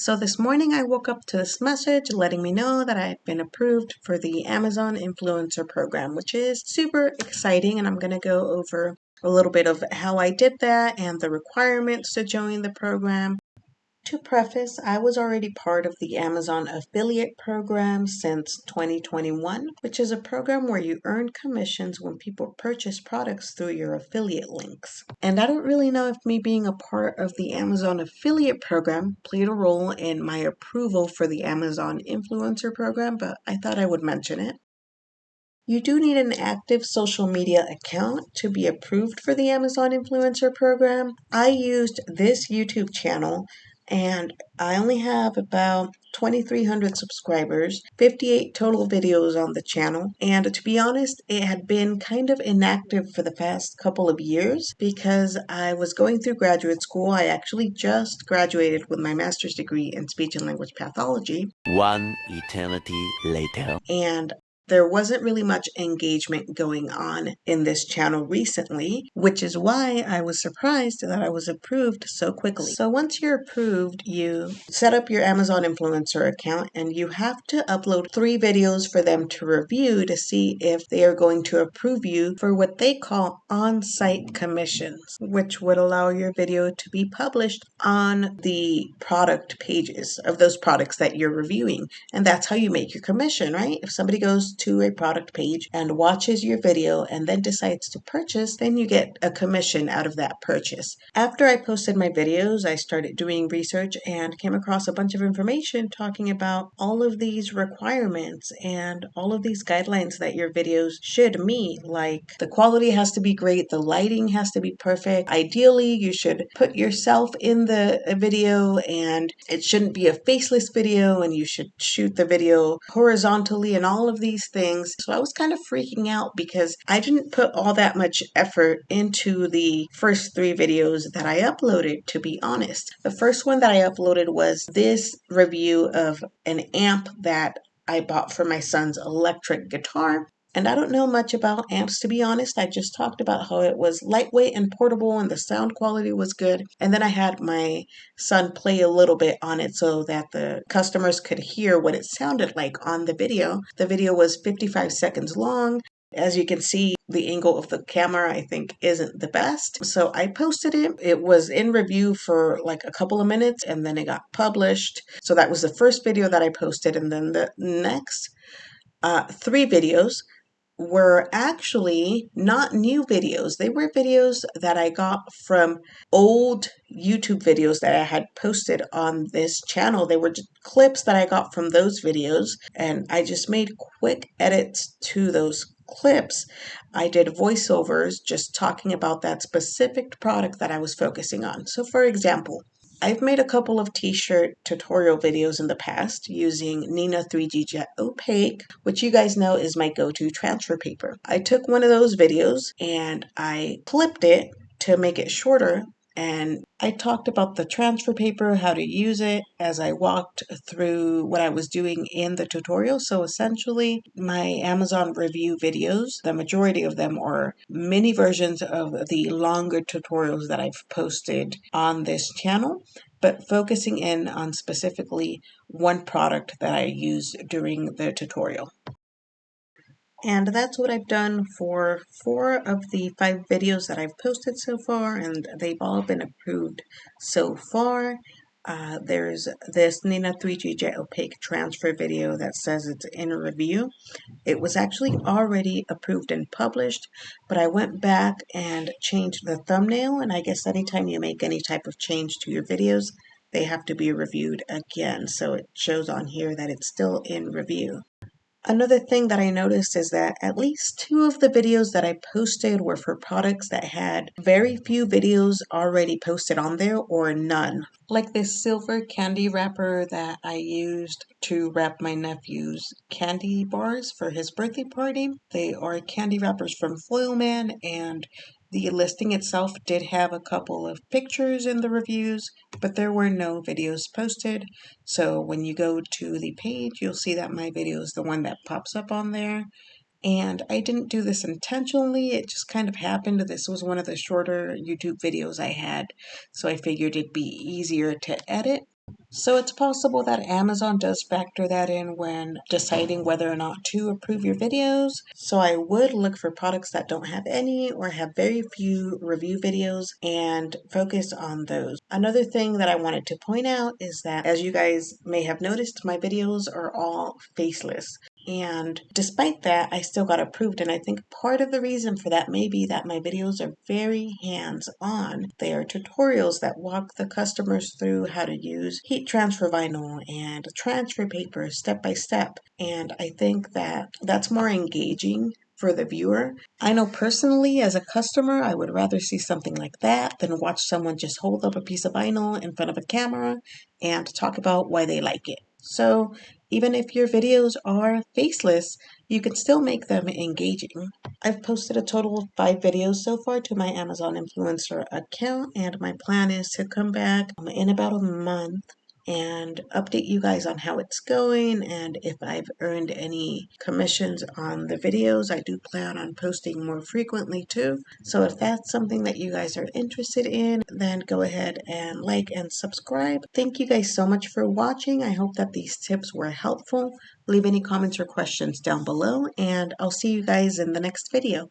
So this morning I woke up to this message letting me know that I've been approved for the Amazon Influencer Program, which is super exciting, and I'm going to go over a little bit of how I did that and the requirements to join the program. To preface, I was already part of the Amazon affiliate program since 2021, which is a program where you earn commissions when people purchase products through your affiliate links. And I don't really know if me being a part of the Amazon affiliate program played a role in my approval for the Amazon influencer program, but I thought I would mention it. You do need an active social media account to be approved for the Amazon Influencer Program. I used this YouTube channel and I only have about 2,300 subscribers, 58 total videos on the channel, and to be honest, it had been kind of inactive for the past couple of years because I was going through graduate school. I actually just graduated with my master's degree in speech and language pathology. One eternity later. And there wasn't really much engagement going on in this channel recently, which is why I was surprised that I was approved so quickly. So once you're approved, you set up your Amazon influencer account and you have to upload 3 videos for them to review to see if they are going to approve you for what they call on-site commissions, which would allow your video to be published on the product pages of those products that you're reviewing. And that's how you make your commission, right? If somebody goes to a product page and watches your video and then decides to purchase, then you get a commission out of that purchase. After I posted my videos, I started doing research and came across a bunch of information talking about all of these requirements and all of these guidelines that your videos should meet. Like the quality has to be great, the lighting has to be perfect. Ideally, you should put yourself in the video and it shouldn't be a faceless video, and you should shoot the video horizontally and all of these things. So I was kind of freaking out because I didn't put all that much effort into the first 3 videos that I uploaded, to be honest. The first one that I uploaded was this review of an amp that I bought for my son's electric guitar. And I don't know much about amps, to be honest. I just talked about how it was lightweight and portable and the sound quality was good. And then I had my son play a little bit on it so that the customers could hear what it sounded like on the video. The video was 55 seconds long. As you can see, the angle of the camera, I think, isn't the best. So I posted it. It was in review for like a couple of minutes and then it got published. So that was the first video that I posted. And then the next 3 videos were actually not new videos. They were videos that I got from old YouTube videos that I had posted on this channel. They were just clips that I got from those videos, and I just made quick edits to those clips. I did voiceovers just talking about that specific product that I was focusing on. So for example, I've made a couple of t-shirt tutorial videos in the past using Nina 3G Jet Opaque, which you guys know is my go-to transfer paper. I took one of those videos and I clipped it to make it shorter, and I talked about the transfer paper, how to use it as I walked through what I was doing in the tutorial. So essentially, my Amazon review videos, the majority of them are mini versions of the longer tutorials that I've posted on this channel, but focusing in on specifically one product that I used during the tutorial. And that's what I've done for 4 of the 5 videos that I've posted so far, and they've all been approved so far. There's this Nina 3G Jet Opaque transfer video that says it's in review. It was actually already approved and published, but I went back and changed the thumbnail, and I guess anytime you make any type of change to your videos, they have to be reviewed again. So it shows on here that it's still in review. Another thing that I noticed is that at least 2 of the videos that I posted were for products that had very few videos already posted on there or none. Like this silver candy wrapper that I used to wrap my nephew's candy bars for his birthday party. They are candy wrappers from Foilman, and the listing itself did have a couple of pictures in the reviews, but there were no videos posted. So when you go to the page, you'll see that my video is the one that pops up on there. And I didn't do this intentionally, it just kind of happened. This was one of the shorter YouTube videos I had, so I figured it'd be easier to edit. So it's possible that Amazon does factor that in when deciding whether or not to approve your videos. So I would look for products that don't have any or have very few review videos and focus on those. Another thing that I wanted to point out is that, as you guys may have noticed, my videos are all faceless. And despite that, I still got approved. And I think part of the reason for that may be that my videos are very hands-on. They are tutorials that walk the customers through how to use heat transfer vinyl and transfer paper step by step. And I think that that's more engaging for the viewer. I know personally, as a customer, I would rather see something like that than watch someone just hold up a piece of vinyl in front of a camera and talk about why they like it. So even if your videos are faceless, you can still make them engaging. I've posted a total of 5 videos so far to my Amazon influencer account, and my plan is to come back in about a month and update you guys on how it's going and if I've earned any commissions on the videos. I do plan on posting more frequently too. So if that's something that you guys are interested in, then go ahead and like and subscribe. Thank you guys so much for watching. I hope that these tips were helpful. Leave any comments or questions down below, and I'll see you guys in the next video.